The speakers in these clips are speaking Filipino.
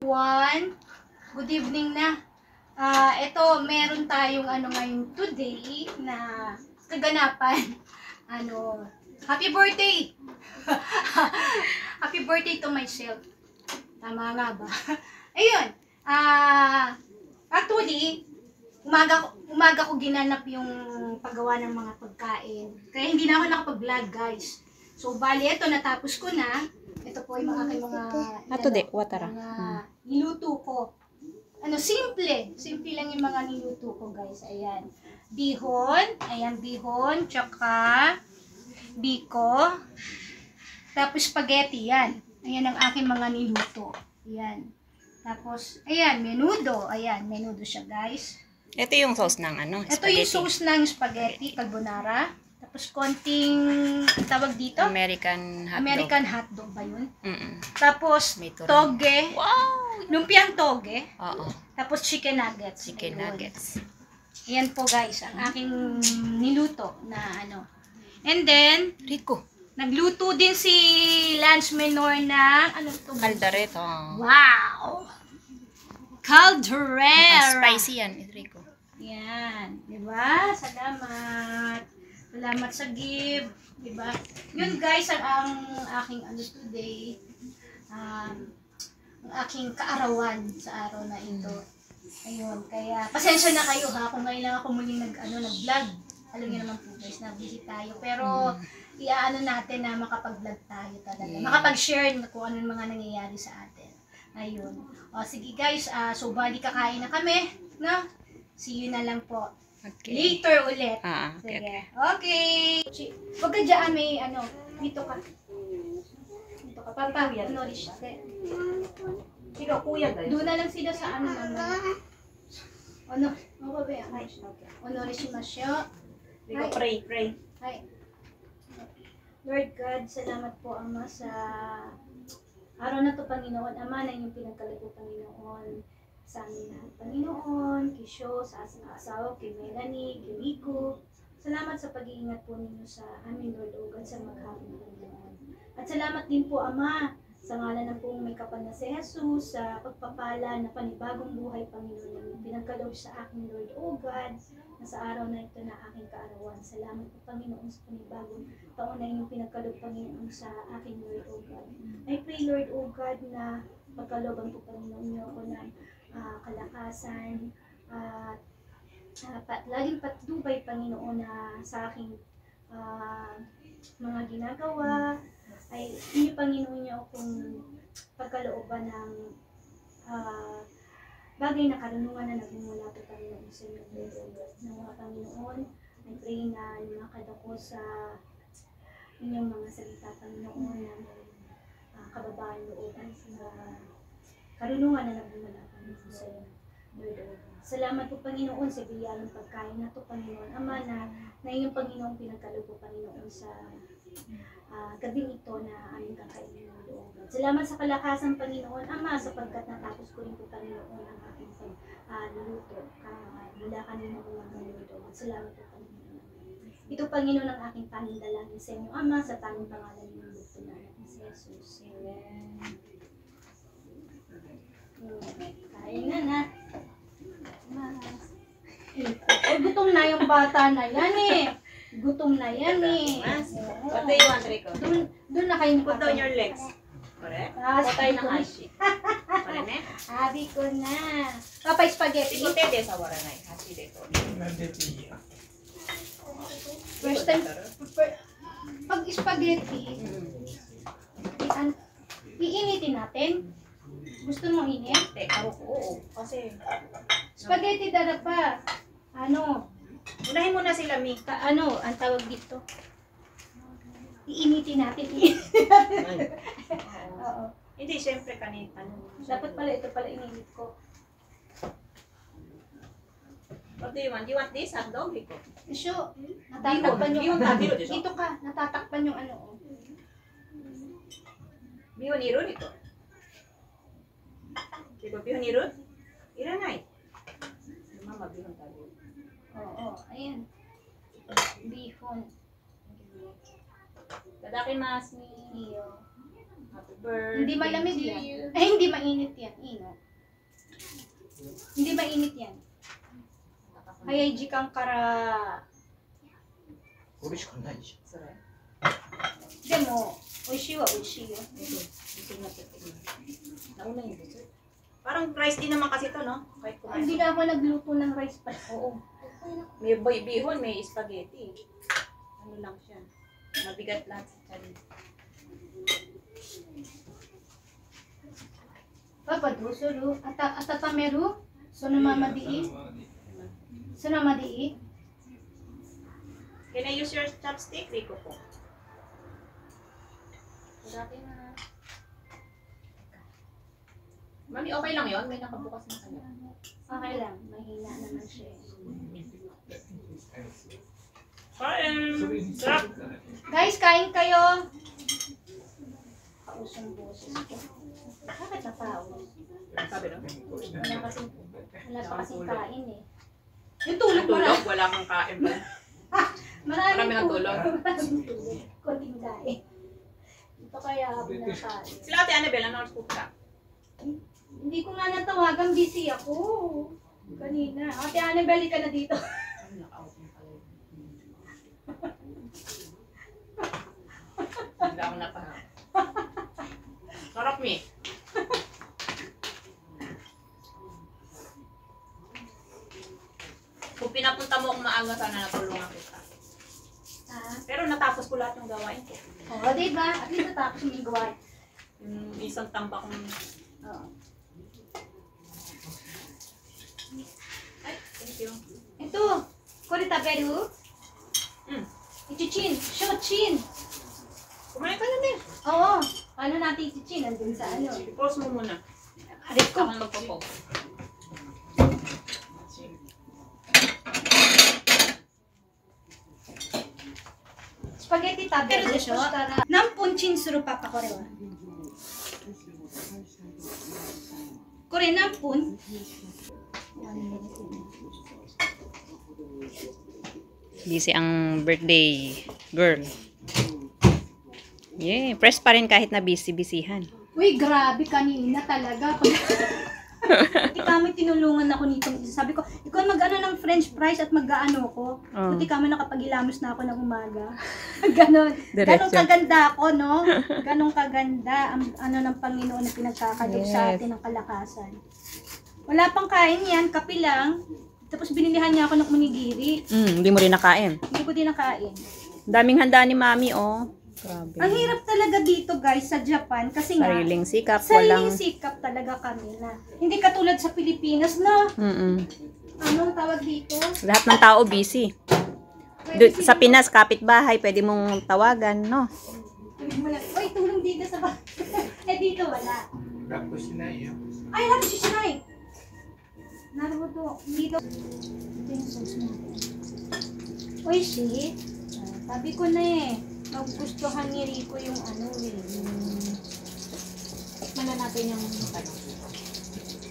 everyone. Good evening na. Ito, meron tayong ngayon today na kaganapan. Happy birthday! Happy birthday to myself. Tama nga ba? Ayun. Actually, umaga ko ginanap yung paggawa ng mga pagkain. Kaya hindi na ako nakapag-vlog, guys. So, bali, ito, natapos ko na. Ito po yung mga niluto ko. Simple lang yung mga niluto ko, guys. Ayan. Bihon, tsaka biko. Tapos spaghetti, yan. Ayan ang aking mga niluto. Ayan. Tapos, ayan, menudo. Ayan, menudo siya, guys. Ito yung sauce ng spaghetti. Ito yung sauce ng spaghetti, carbonara. Tapos konting, tawag dito? American hotdog ba yun? Tapos, toge. Wow! Lumpiang toge. Oo. Tapos, chicken nuggets. Nuggets. Ayan po, guys, ang aking niluto na And then, Rico. nagluto din si Lance Menor ng, Caldereta. Wow! Caldereta! Spicy yan, Rico. Yan. Diba? Salamat sa gift. Diba? Yun, guys, ang aking today. Ang aking kaarawan sa araw na ito. Ayun. Kaya, pasensya na kayo ha, kung ngayon lang ako muling nag-vlog. Alam niyo naman po guys, na-busy tayo. Pero, iaano natin na makapag-vlog tayo talaga. Makapag-share kung ano yung mga nangyayari sa atin. Ayun. O, sige guys, so bali kakain na kami. No? See you na lang po. Okay. Later ulit. Okay. Okay. Huwag ka dyan, may dito ka. Dito ka. Pampanood siya. Ikaw, kuya, doon na lang sila sa Onorishimasyo. Pray. Hi. Lord God, salamat po, Ama, sa araw na to, Panginoon. Ama, na inyong pinagkalagay, Panginoon, sa amin lahat, Panginoon, kay Sho, sa aking asawa, kay Melanie, kay Rico. Salamat sa pag-iingat po ninyo sa amin, Lord O God, sa maghapon, Panginoon. At salamat din po, Ama, sa ngalan ng pong may kapal na si Jesus, sa pagpapala na panibagong buhay, Panginoon, na pinagkaloob sa akin, Lord O God, na sa araw na ito na aking kaarawan. Salamat po, Panginoon, sa panibagong taon na inyong pinagkaloob, Panginoon, sa aking Lord O God. I pray, Lord O God, na pagkalooban po, Panginoon, niyo ako ng kalakasan at laging patnubay, Panginoon, na sa aking mga ginagawa ay inyo, Panginoon, niyo akong pagkalooban ng bagay na karunungan na nagmumula po, Panginoon, sa inyo, ng mga Panginoon. I pray na lumakad ako sa inyong mga salita, Panginoon, na kababaan looban sa karunungan na nagmumula, Panginoon, sa inyo, Lord. Salamat po, Panginoon, sa biyayang pagkain na to, Panginoon. Ama, na inyong, Panginoon, pinagkaloob po, Panginoon, sa gabing ito na aming kakainin, Lord. Salamat sa kalakasan, Panginoon, Ama, sapagkat natapos ko rin po, Panginoon, ang aking pagluluto mula kanina po, Lord. Salamat po, Panginoon. Ito, Panginoon, ang aking tanging dalangin sa inyo, Ama, sa tanging pangalan ng Lord na si Jesus. Amen. Kain na. Gutom na yung bata na yan eh. Gutom na yan eh. What do you want, Rico? Doon na kayo Put down your legs. Correct? Patay na hashi. Correct? Sabi ko na. Papay spaghetti. Sige, tete sa waranay. Hashi dito. First time. Pag spaghetti, iinitin natin. Gusto mo init? Oo. Kasi, Spaghetti dara pa. unahin mo na sila, Mika. Ang tawag dito? Iinitin natin. Oo. Hindi, syempre kanina. Dapat pala, ito pala ininit ko. What do you want? You want this hotdog, Rico? Sure. Natatakpan yung dito ka. Natatakpan yung Bihon iru dito. Rico, bihon iru? Iranay. Mama, bihon tayo. Oo, ayan. Bihon. Tadakimasu. Iyo. Happy birthday. Hindi malamig to yan. you. Ay, hindi mainit yan. Ino. Hindi mainit yan. Hayaji kang kara... これしかないじ Sarap. でも、美味しいは美味しいよ。 Ito na titignan. Nauna yung dessert. Parang rice din naman kasi to, no? Kahit kumain. Hindi na ako nagluto ng rice pa. Oo. May bihon, may spaghetti. Ano lang siya. Mabigat lahat sa tiyan. Papa, do, solo. Atatameru? Sonomamadi? Sonomamadi? Can I use your chopstick? Rico po. Dati na. Mami, okay lang yon. May nakabukas na kanya. Okay lang. Mahina naman siya. Kain! Sarap! Guys, kain kayo! Pausong boses ko. Bakit napaus? Sabi no? Wala pa kasing kain eh. Yung tulog mo Tulog, wala kang kain pa. Marami ng tulog. Maraming tulog. Konting kain. Ito kaya ako nakain. Sila Ate Annabelle, ano oras po ka? Hindi ko nga natawagan, busy ako. Kanina. Ate Annabelle, ka na dito. Naka-out na pala. Hindi ako napaharap. Sarap, Mi. Kung pinapunta mo akong maaga, sana natulungan kita. Pero natapos ko lahat ng gawain ko. Oo, diba? At least natapos yung gawa. Yung isang tambak ng... Oo. Ay, thank you. Ito, korita beru. Ichichin. Shochin. Kumain ka na din. Oo. Paano natin ichichin? Nandun sa ano. I-pause mo muna. Arit ko. Ako magpo-pause. Spaghetti taberu de shou. Nanpon chin suru papa kore wa? Kore nanpon? 1 minute. Busy ang birthday girl. Yeah, press pa rin kahit na busy-busyhan. Uy, grabe kanina talaga. Pati kami tinulungan ako nitong isa. Sabi ko, ikaw mag-ano ng french fries at mag-ano ko. Oh. Pati kami nakapag-ilamos na ako ng umaga. Ganon. Ganon Diretso. kaganda ako, no? Ganon kaganda ang ano ng Panginoon na pinagkakalog sa Yes. atin ng kalakasan. Wala pang kain yan, kape lang. Tapos binilihan niya ako ng unigiri. Hindi mo rin nakain. Hindi ko din nakain. Daming handa ni Mami, oh. Grabe. Ang hirap talaga dito, guys, sa Japan. Kasi nga, Sariling sikap, sariling walang... sikap talaga kami na. Hindi katulad sa Pilipinas na, anong tawag dito? Lahat ng tao busy. Pwede Sa Pinas, kapitbahay, pwede mong tawagan, no? Uy, tulong dito sa bahay. Eh, dito wala. ゃん。ラップしないよ。 Ay, halos si Shinai! Naruto. Dito. Ito yung sauce natin. Uy, shit. Sabi ko na eh. Nagustuhan ni Rico yung ano eh. Tikman na natin yung ano.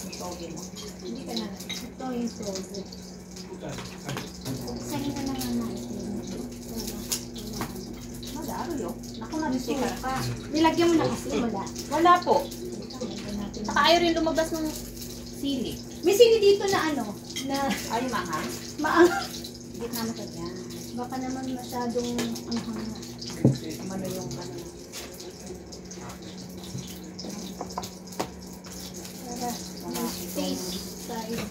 Yung toge mo. Hindi ka na. Ito yung sauce. Sahin na naman natin. Madaro yun. Naku, Yung nabisti ka. suka. Nilagyan mo na kasi wala. Wala po. Saka ayaw rin lumabas ng sili. May sili dito na ano, na Ay, mahal. maang. Hindi naman sa dyan. Baka naman masyadong anghang na. Ano yung ano. Para taste side.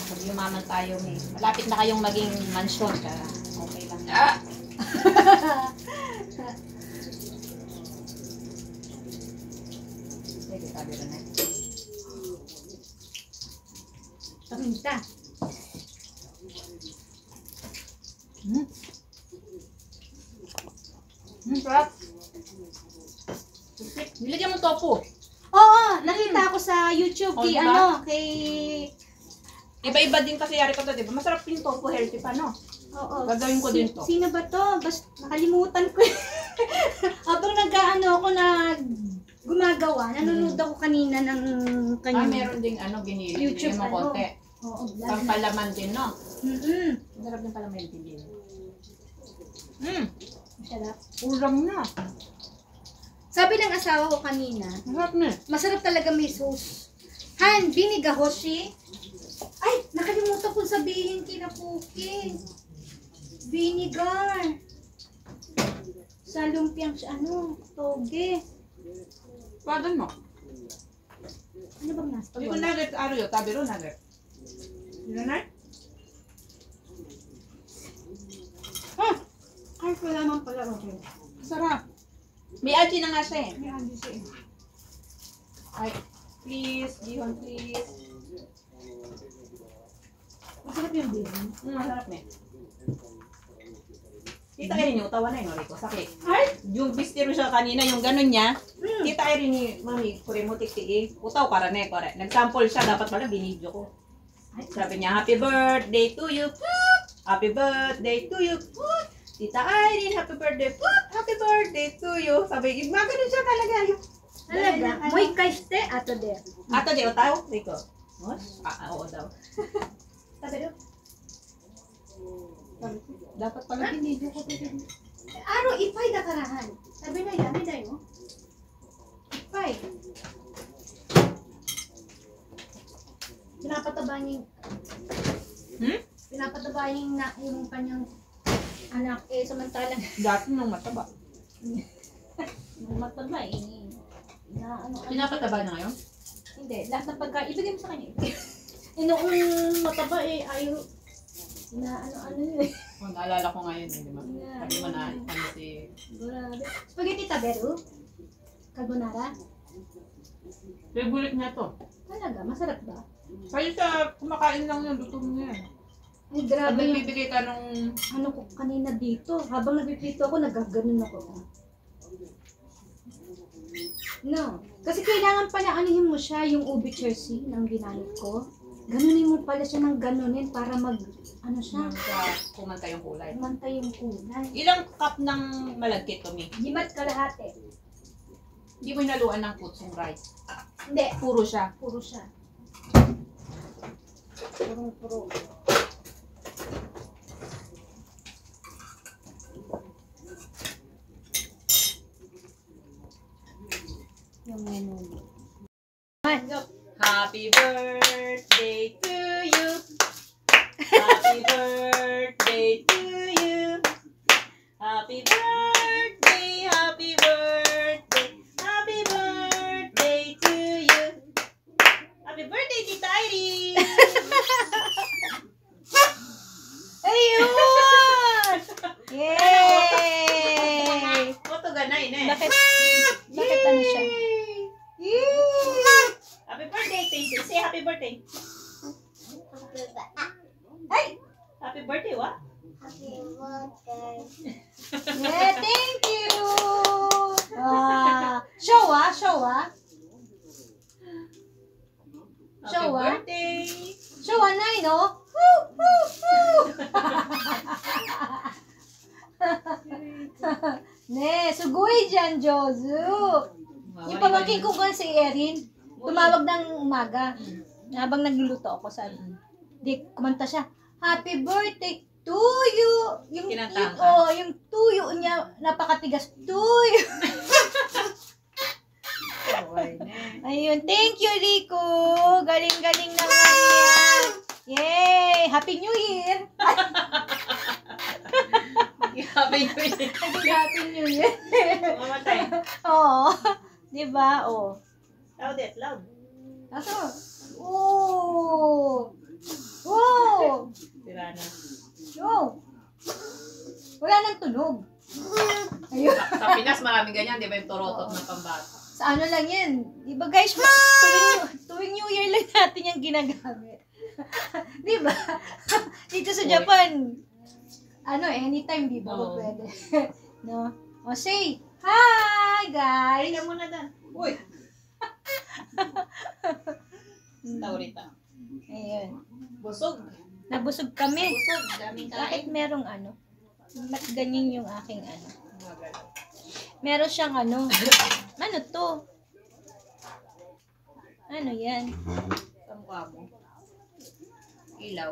Pag yumaman tayo, may malapit na kayong maging mansyon. Kaya okay lang. Sige, sabi rin eh. Paminta. Sarap. Nilagyan mo tofu. Oo, nakita ko sa YouTube Oh, kay diba? ano, kay Iba-iba din kasi yari ko to, di ba? Masarap yung tofu, healthy pa, no? Oo. Gagawin ko din to. Sino ba to? Nakalimutan ko. Habang nag-ano ako gumagawa, nanonood ako kanina ng kanyang Meron ding ano, ginili. YouTube Yung ano. konti. Oo, vlog. Pampalaman din, no? Masarap din pala may din. Masarap. Ulam na. Sabi ng asawa ko kanina, Masarap na. masarap talaga may sauce. Han, binigahoshi. Ay, nakalimutan kong sabihin kina Puki. Vinegar. Sa lumpiang toge. Pardon mo. Ano bang nasa? Hindi ko nugget, yun. Tabi ro, nugget. Yun na? Ay, wala naman pala. Okay. Sarap. May aji na nga siya eh. May andi siya eh. Ay, please, Gihon, please. Masarap yung bilhin. Masarap na eh. Kita kayo rin yung tawa na yun, Rico. Sakit. Ay! Yung bistiro siya kanina, yung ganun niya. Kita kayo rin ni Mami, kure mo tikti utaw karane, kore. Nag-sample siya, dapat pala binidyo ko. Sabi niya, happy birthday to you. Happy birthday to you. Tita Irene, happy birthday. Happy birthday to you. Sabi, ganun siya talaga. Talaga? Moy kaiste ato de. Ato di utaw, Rico. Oo daw. Sabi daw. Dapat pala binidyo ko. Aro, ipay na karahan. Sabi na yan, hindi mo. Ipay. Pinapataba niya pinapataba niya yung kanyang anak. Samantalang Dati nung mataba. yung mataba Pinapataba na ngayon? Hindi, lahat ng pagkain, ibigay mo sa kanya. Noong mataba ayaw yun eh. Oh, naalala ko ngayon, di ba? Sabi mo na, si... Grabe. Spaghetti taberu? Carbonara? Favorite niya to. Talaga, masarap ba? Kaya sa kumakain lang yun, luto mo yan. Ay, Pag grabe yung nagbibigay ka nung... ano ko kanina dito. Habang nagpipito ako, nagaganon ako. No. Kasi kailangan pala anihin mo siya, yung ubi chersey ng ginamit ko. Ganunin mo pala siya ng ganunin para siya, Kumanta yung kulay. mantay yung kulay. Ilang cup ng malagkit to, Mi? Limat kalahati. Hindi mo inaluan ng putsong rice. Hindi, Puro siya. puro siya. Puro. Yung menu. Happy birthday to you. Happy birthday to you. Happy birthday, happy birthday, happy birthday to you. Happy birthday, Tita Irene! Ayun! Yay! Oto ganay na eh. Bakit ano siya? Happy birthday, Tita. Say happy birthday. Ay! Happy birthday, what? Yeah, thank you! Show ah! Happy Show, ah. birthday. Show ah, Nay, no? Woo! Woo! Woo! Ne, sugoi dyan, Jozu. Yung pamangkin ko nga si Erin, tumawag ng umaga. Habang nagluluto ako, sabi. Di, kumanta siya, happy birthday to you. Yung Kinanta ka? yung tuyo niya, napakatigas. Tuyo. Ayun, thank you, Rico. Galing-galing naman yan. Yay! Happy New Year! Happy birthday. Happy New Year! Mamatay. Oo. Diba? Oo. Loud it, loud. Aso? Oo! Oo! Tira na. Oo! Wala nang tunog. Ayun. Sa Pinas, maraming ganyan, di ba yung torotot ng pambata? Sa ano lang yan. Diba guys, tuwing New Year lang natin yung ginagamit. Diba? Dito sa Japan, anytime, di ba? Oo. Pwede. No? O say, hi guys! Ay, mo na dan. Uy! Taurita. Ayun. Busog. Nabusog kami. Busog. Daming Bakit kain. merong ba't ganyan yung aking meron siyang ano to? Ano yan? Sa mukha mo. Ilaw.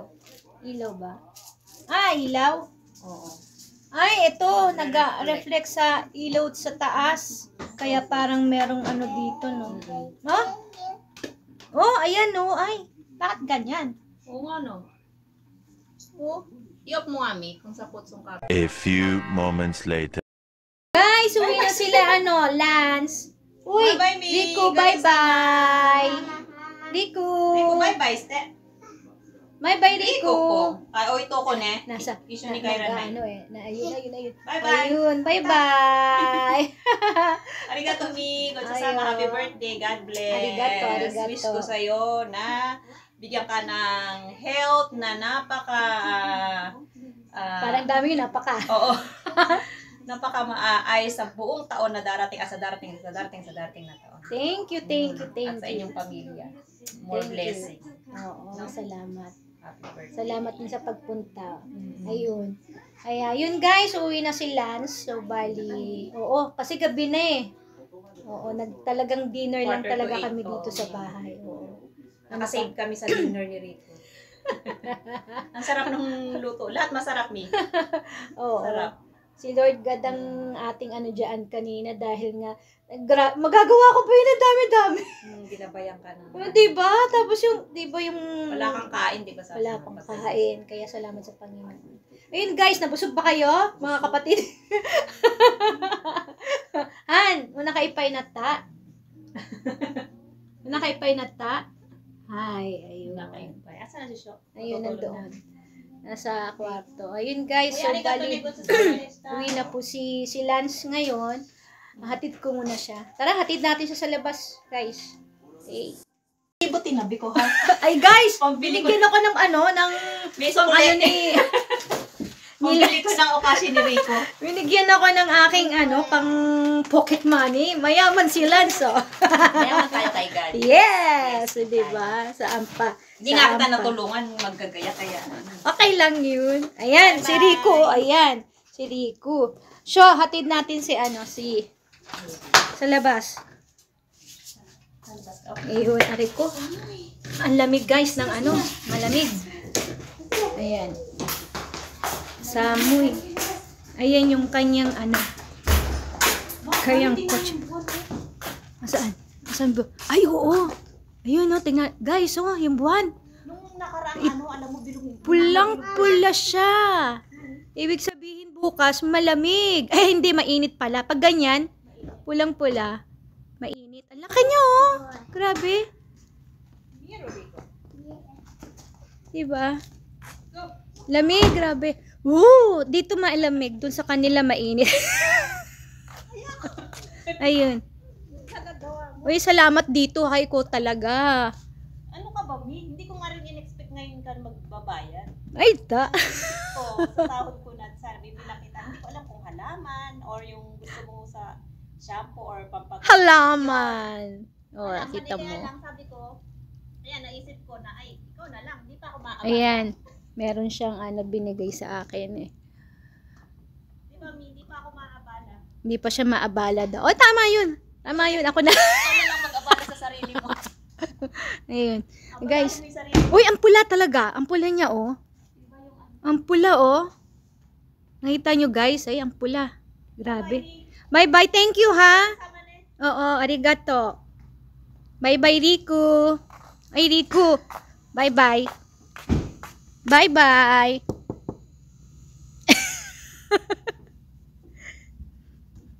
Ilaw ba? Ah, ilaw? Oo. Ay, ito, nag-reflect sa ilaw sa taas. Kaya parang merong ano dito, no? No? Oh, ayan, no? Ay, bakit ganyan? Oo nga, no? Oo. I-off mo, Ami, kung sa putsong ka. A few moments later. Guys, uwi na sila, ano, Lance. Uy, Bye-bye, Mi. Rico, God bye-bye. Rico. Rico, bye-bye, Ste. Bye-bye, Rico Rico. po. Ay, o ito ko, ne. Nasa, Isu ni Kyra na. ano eh, na, ayun. Bye-bye. Ayun, bye-bye. Arigato, Mi. God Ayaw. sasama. Happy birthday. God bless. Arigato. Wish ko sa'yo na bigyan ka ng health na napaka... Parang dami yun, napaka. Oo. Napaka maayos sa buong taon na darating at sa darating na taon. Thank you. At sa inyong pamilya. More Thank you. blessing. Oo, salamat. Happy birthday. Salamat din sa pagpunta. Ayun. Kaya, yun guys, uwi na si Lance. So, bali, oo, kasi gabi na eh. Oo, talagang dinner lang 7:45 talaga to kami 8, dito oo. sa bahay. Oo. Nakasave kami sa dinner ni Rico. Ang sarap ng luto. Lahat masarap, Mi. Oo. Sarap. Si Lord God ang ating ano dyan kanina dahil nga, magagawa ko pa yun ang dami-dami. Ginabayan ka na. Diba? Tapos yung, diba yung... Wala kang kain, di ba? Sabi Wala mo, pang kapatid? kain. Kaya salamat sa Panginoon. Ayun guys, nabusog ba kayo? Mga kapatid. Han, muna kay Ipay na ta. Muna kay Ipay na ta. Hi, ayun. Nakaimpay. Asan na si Shok? Ayun, Matutulog nandoon. Nasa kwarto. Ayun guys, so Uy, arigato, bali, Rico, sa Sabalesta. uwi na po si Lance ngayon. Hatid ko muna siya. Tara, hatid natin siya sa labas, guys. Okay. Ibo tinabi ko, ha? Ay guys, Pambili ko. binigyan ako ng ano, ng May pang sukle. ano ni... Pambili ko ng okasyon ni Rico. Binigyan ako ng aking ano, pang pocket money. Mayaman si Lance, oh. Mayaman tayo kay God. Yes! Di ba? Saan pa? Hindi nga kita natulungan maggagaya kaya. Okay lang yun. Ayan, si Rico. Ayan, si Rico. So, hatid natin si ano, si... Sa labas. Ayun, Rico. Ang lamig guys ng ano, malamig. Ayan. Samoy. Ayan yung kanyang ano. Kanyang kotse. Saan? Saan ba? Ay, oo. Ayun, no, tingnan. Guys, oh, yung buwan. Nung nakaraang ano, alam mo, bilong Pulang-pula siya. Ibig sabihin bukas, malamig. Eh, hindi, mainit pala. Pag ganyan, pulang-pula, mainit. Ang laki niya, oh. Grabe. Diba? Lamig, grabe. Woo! Dito malamig. Doon sa kanila mainit. Ayun. Uy, salamat dito. Hay ko talaga. Ano ka ba, Mi? Hindi ko nga rin in-expect ngayon ka magbabayad. Ay, ta. So, sa sahod ko na, sabi, bilang kita, hindi ko alam kung halaman or yung gusto mo sa shampoo or pampag... Halaman. Oh, Wala, kita kaya mo. lang, sabi ko, ayan, naisip ko na, ay, ikaw na lang, hindi pa ako maabala. Ayan. Meron siyang ano binigay sa akin eh. Di ba, Mi? Hindi pa ako maabala. Hindi pa siya maabala daw. Oh, tama yun. Tama yun. Ako na. Ikaw na lang mag-abala sa sarili mo. Ayun. Abalahin Guys. mo yung sarili mo. Uy, ang pula talaga. Ang pula niya, oh. Ang pula, oh. Nakita nyo, guys. Ay, ang pula. Grabe. Bye-bye. Thank you, ha? Oo, arigato. Bye-bye, Rico. Ay, Rico. Bye-bye. Bye-bye.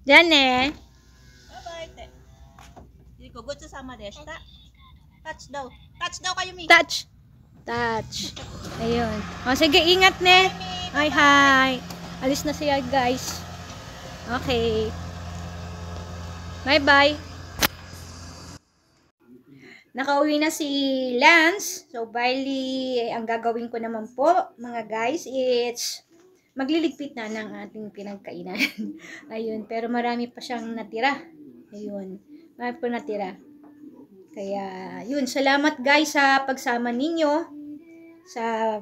Diyan eh. Bye-bye, te. Hindi ko, good sama desta. Touch daw. Touch daw kayo, Mi. Touch. Touch. Ayun. O, sige, ingat, ne. Ay, hi. Alis na siya, guys. Okay. Bye-bye. Nakauwi na si Lance. So, bali, ang gagawin ko naman po, mga guys, it's magliligpit na ng ating pinagkainan. Ayun. Pero marami pa siyang natira. Ayun. Marami pa natira. Kaya, yun. Salamat, guys, sa pagsama ninyo sa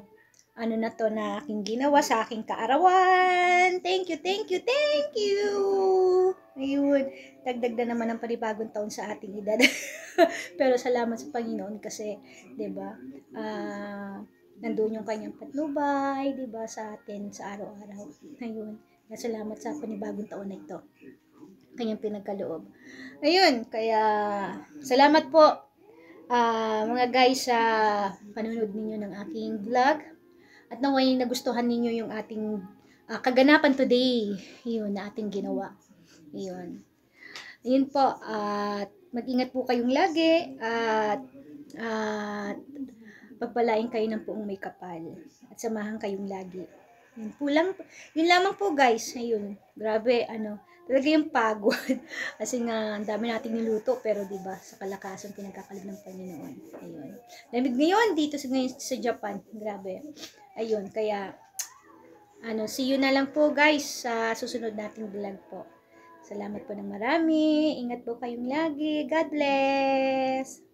ano na to na aking ginawa sa aking kaarawan. Thank you, thank you, thank you. Ayun. Dagdag na naman ang panibagong taon sa ating edad. Pero salamat sa Panginoon kasi, 'di ba? Nandoon yung kanyang patnubay, 'di ba, sa atin sa araw-araw. Ayun. Kaya salamat sa panibagong taon na ito. Kanyang pinagkaloob. Ayun, kaya salamat po mga guys sa panunod ninyo ng aking vlog. At naway nagustuhan ninyo yung ating kaganapan today. Yun, na ating ginawa. Yun. Ayun po, at mag-ingat po kayong lagi at pagpalain kayo ng poong may kapal at samahan kayong lagi. Yun lamang po guys. Ayun, grabe, talaga yung pagod. Kasi nga, ang dami nating niluto, pero diba, sa kalakasan pinagkakalog ng Panginoon. Ayun. Lamig ngayon dito sa Japan. Grabe. Ayun, kaya, see you na lang po guys sa susunod nating vlog po. Salamat po ng marami. Ingat po kayong lagi. God bless!